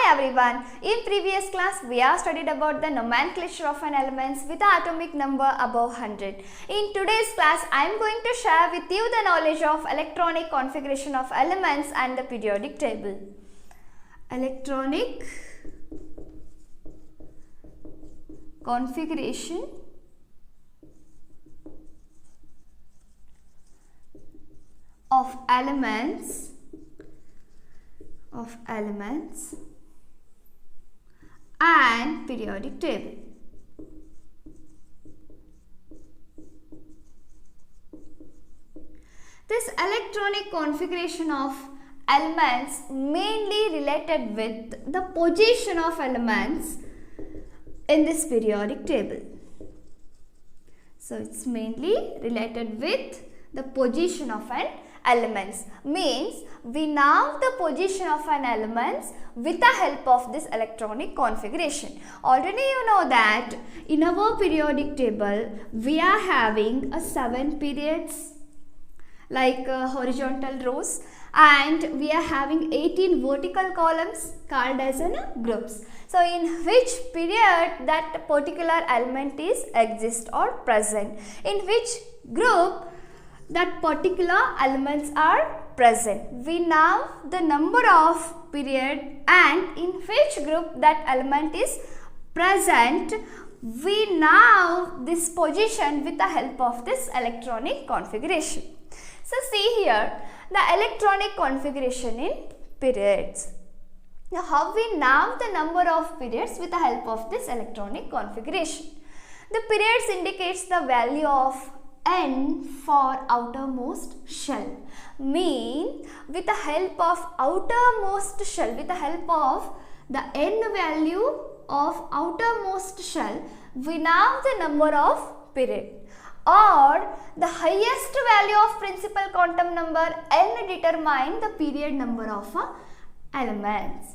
Hi everyone, in previous class we have studied about the nomenclature of an elements with the atomic number above 100. In today's class I am going to share with you the knowledge of electronic configuration of elements and the periodic table. Electronic configuration of elements and periodic table. This electronic configuration of elements mainly related with the position of elements in this periodic table. So it's mainly related with the position of an elements, means we know the position of an elements with the help of this electronic configuration. Already you know that in our periodic table we are having 7 periods like horizontal rows, and we are having 18 vertical columns called as groups. So in which period that particular element is exist or present, in which group that particular elements are present. We know the number of period and in which group that element is present. We know this position with the help of this electronic configuration. So see here the electronic configuration in periods. Now how we know the number of periods with the help of this electronic configuration? The periods indicates the value of n for outermost shell, mean with the help of outermost shell, with the help of the n value of outermost shell, we know the number of period, or the highest value of principal quantum number n determine the period number of elements.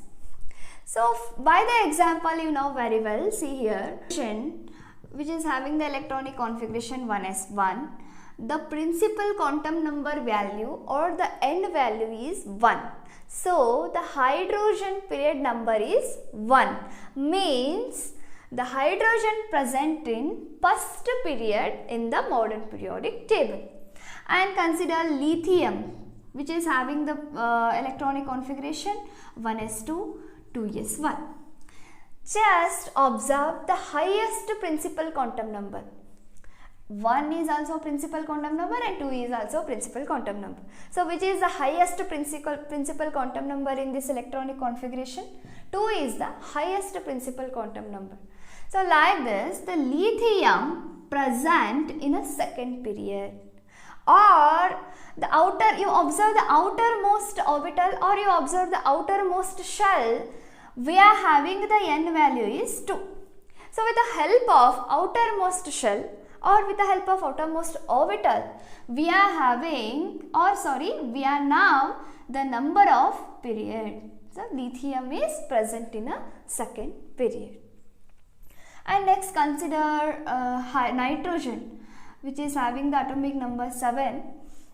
So by the example you know very well, see here which is having the electronic configuration 1s1, the principal quantum number value or the n value is 1. So the hydrogen period number is 1, means the hydrogen present in first period in the modern periodic table. And consider lithium, which is having the electronic configuration 1s2, 2s1. Just observe the highest principal quantum number. 1 is also principal quantum number and 2 is also principal quantum number. So which is the highest principal quantum number in this electronic configuration? 2 is the highest principal quantum number. So like this, the lithium present in a second period, or the outer, you observe the outermost orbital or you observe the outermost shell, we are having the n value is 2. So with the help of outermost shell or with the help of outermost orbital, we are having, we are now the number of period. So lithium is present in a second period. And next consider nitrogen, which is having the atomic number 7.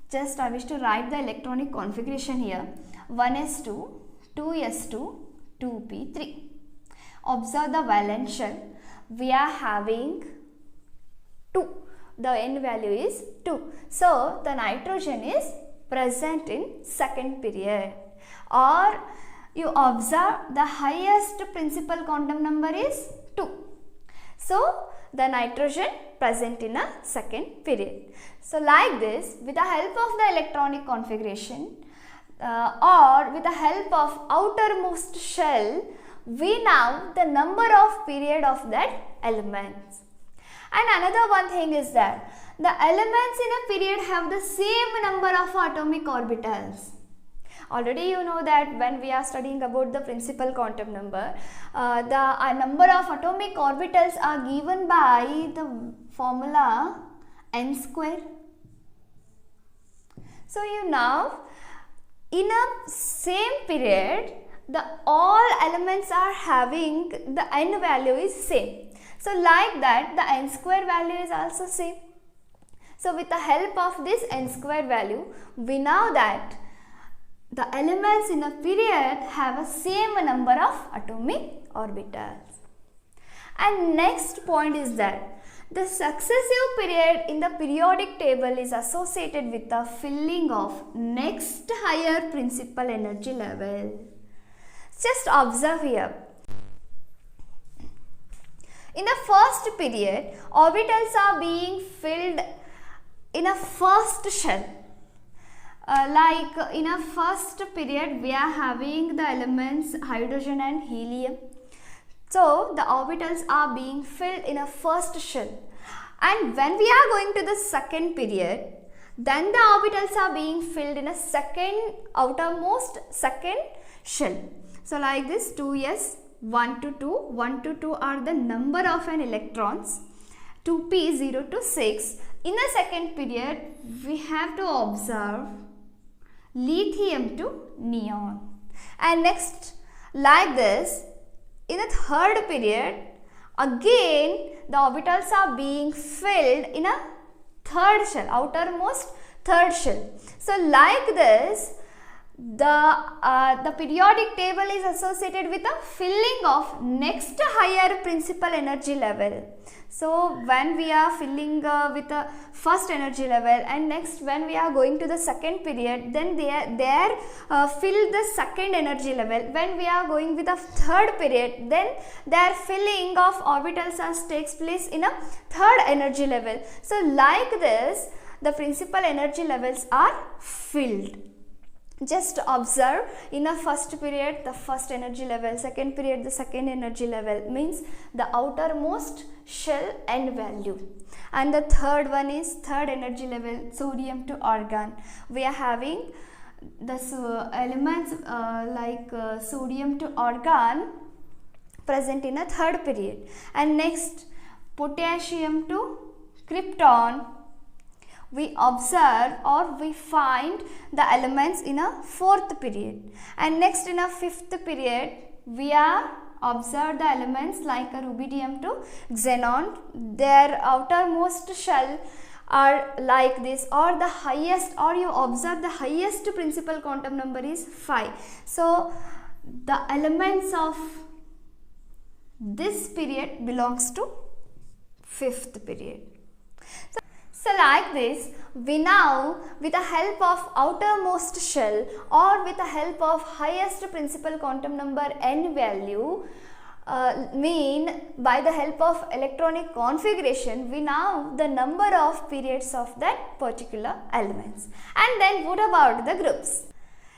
Just I wish to write the electronic configuration here: 1s2, 2s2, 2p3. Observe the valence shell. We are having 2. The n value is 2. So the nitrogen is present in second period. Or you observe the highest principal quantum number is 2. So the nitrogen present in a second period. So like this, with the help of the electronic configuration or with the help of outermost shell, we know the number of period of that elements. And another one thing is that the elements in a period have the same number of atomic orbitals. Already you know that when we are studying about the principal quantum number, the number of atomic orbitals are given by the formula n square. So you know, in a same period, the all elements are having the n value is same. So like that, the n square value is also same. So with the help of this n square value, we know that the elements in a period have a same number of atomic orbitals. And next point is that the successive period in the periodic table is associated with the filling of next higher principal energy level. Just observe here. In the first period, orbitals are being filled in a first shell. Like in a first period, we are having the elements hydrogen and helium. So the orbitals are being filled in a first shell. And when we are going to the second period, then the orbitals are being filled in a outermost second shell. So like this, 2s, 1 to 2, 1 to 2 are the number of an electrons, 2p, 0 to 6. In the second period, we have to observe lithium to neon. And next, like this, in the third period, again the orbitals are being filled in a third shell, outermost third shell. So like this, the periodic table is associated with a filling of next higher principal energy level. So when we are filling with the first energy level, and next when we are going to the second period, then they fill the second energy level. When we are going with the third period, then their filling of orbitals takes place in a third energy level. So like this, the principal energy levels are filled. Just observe, in a first period the first energy level, second period the second energy level, means the outermost shell end value, and the third one is third energy level, sodium to argon. We are having the elements like sodium to argon present in a third period, and next potassium to krypton we observe or we find the elements in a fourth period. And next in a fifth period, we are observe the elements like a rubidium to xenon. Their outermost shell are like this, or the highest, or you observe the highest principal quantum number is 5. So the elements of this period belongs to fifth period. So like this, we now with the help of outermost shell or with the help of highest principal quantum number n value, by the help of electronic configuration, we know the number of periods of that particular elements. And then what about the groups?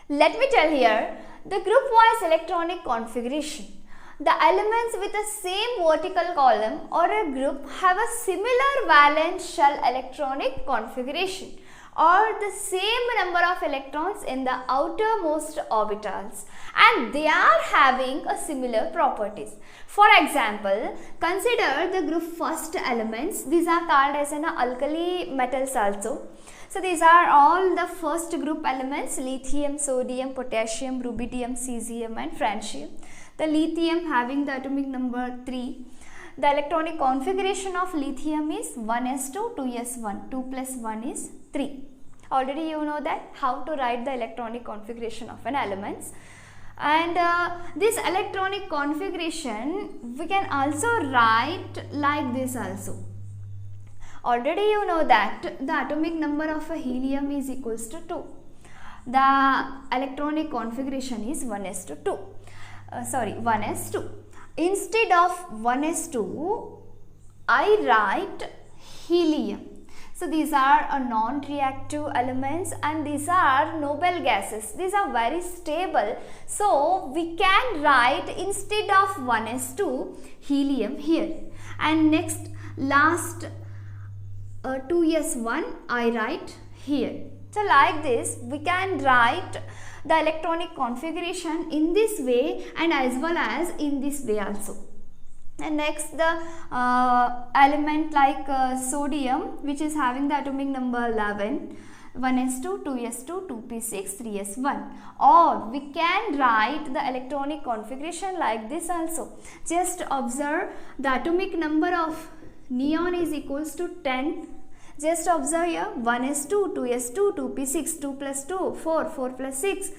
Let me tell here, the group-wise electronic configuration. The elements with the same vertical column or a group have a similar valence shell electronic configuration, or the same number of electrons in the outermost orbitals, and they are having a similar properties. For example, consider the group first elements. These are called as an alkali metals also. So these are all the first group elements: lithium, sodium, potassium, rubidium, cesium and francium. The lithium having the atomic number 3. The electronic configuration of lithium is 1s2, 2s1, 2 plus 1 is 3. Already you know that how to write the electronic configuration of an elements. And this electronic configuration we can also write like this also. Already you know that the atomic number of a helium is equals to 2. The electronic configuration is 1s2. 1s2. Instead of 1s2, I write helium. So these are non-reactive elements and these are noble gases. These are very stable. So we can write instead of 1s2 helium here. And next last 2s1 I write here. So like this we can write the electronic configuration in this way and as well as in this way also. And next the element like sodium, which is having the atomic number 11, 1s2, 2s2, 2p6, 3s1, or we can write the electronic configuration like this also. Just observe the atomic number of neon is equals to 10. Just observe here 1s2, 2s2, 2p6, 2 plus 2, 4, 4 plus 6,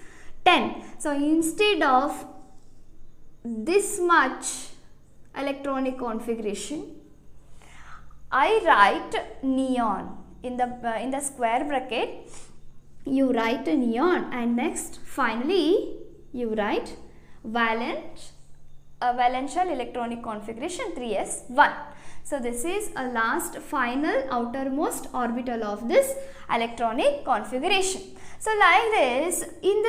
10. So instead of this much electronic configuration, I write neon in the square bracket. You write a neon, and next finally you write valential electronic configuration 3s1. So this is a last final outermost orbital of this electronic configuration. So like this, in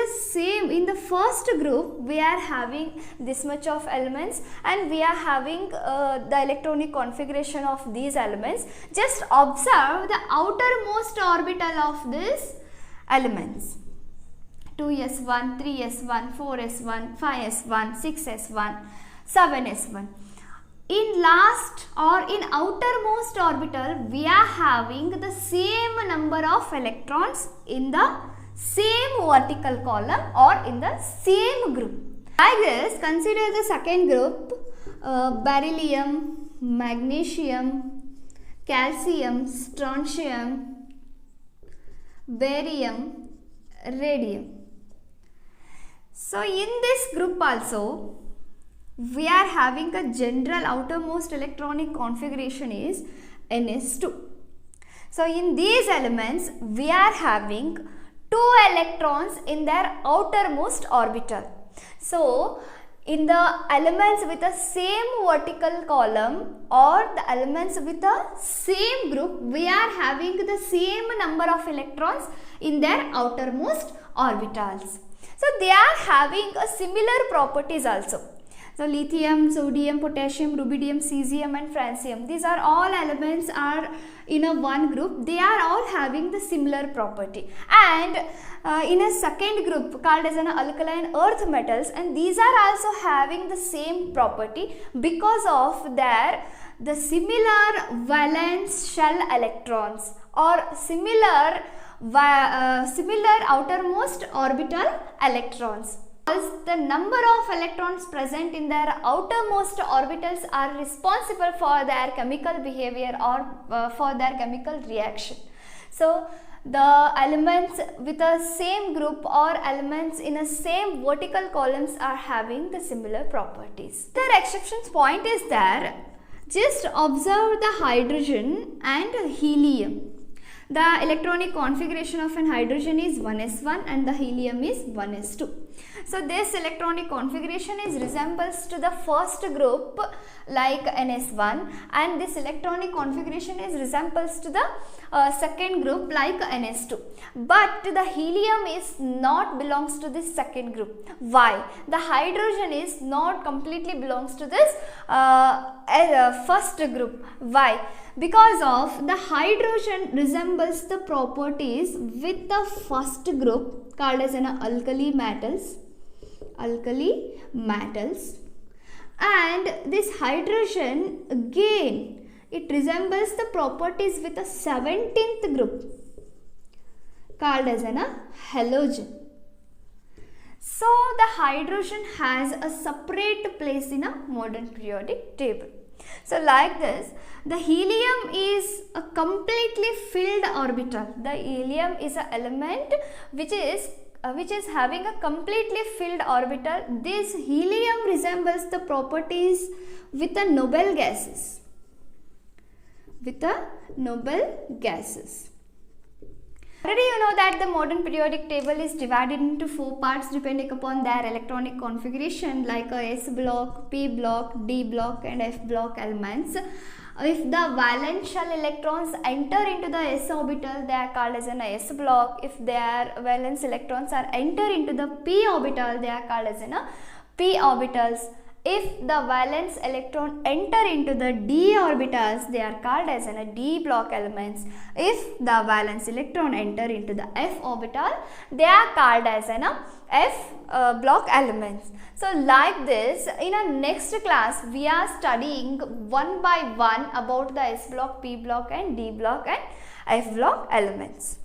the first group we are having this much of elements, and we are having the electronic configuration of these elements. Just observe the outermost orbital of these elements: 2s1, 3s1, 4s1, 5s1, 6s1, 7s1. In last or in outermost orbital, we are having the same number of electrons in the same vertical column or in the same group. Like this, consider the second group: beryllium, magnesium, calcium, strontium, barium, radium. So in this group also, we are having a general outermost electronic configuration is Ns2. So in these elements, we are having 2 electrons in their outermost orbital. So in the elements with the same vertical column or the elements with the same group, we are having the same number of electrons in their outermost orbitals. So they are having a similar properties also. So lithium, sodium, potassium, rubidium, cesium and francium, these are all elements are in a one group. They are all having the similar property. And in a second group called as an alkaline earth metals, and these are also having the same property because of the similar valence shell electrons or similar outermost orbital electrons. The number of electrons present in their outermost orbitals are responsible for their chemical behavior or for their chemical reaction. So the elements with the same group or elements in the same vertical columns are having the similar properties. The exceptions point is there. Just observe the hydrogen and helium. The electronic configuration of an hydrogen is 1s1 and the helium is 1s2. So this electronic configuration is resembles to the first group like ns1, and this electronic configuration is resembles to the second group like ns2. But the helium is not belongs to this second group. Why? The hydrogen is not completely belongs to this first group. Why? Because of the hydrogen resembles the properties with the first group called as an alkali metals, and this hydrogen again it resembles the properties with the 17th group called as an halogen. So the hydrogen has a separate place in a modern periodic table. So like this, the helium is a completely filled orbital. The helium is an element which is having a completely filled orbital. This helium resembles the properties with the noble gases. Already you know that the modern periodic table is divided into 4 parts depending upon their electronic configuration, like a S block, P block, D block and F block elements. If the valence shell electrons enter into the S orbital, they are called as an S block. If their valence electrons are enter into the P orbital, they are called as an P orbitals. If the valence electron enter into the D orbitals, they are called as an D block elements. If the valence electron enter into the F orbital, they are called as an F block elements. So like this, in our next class, we are studying one by one about the S block, P block and D block and F block elements.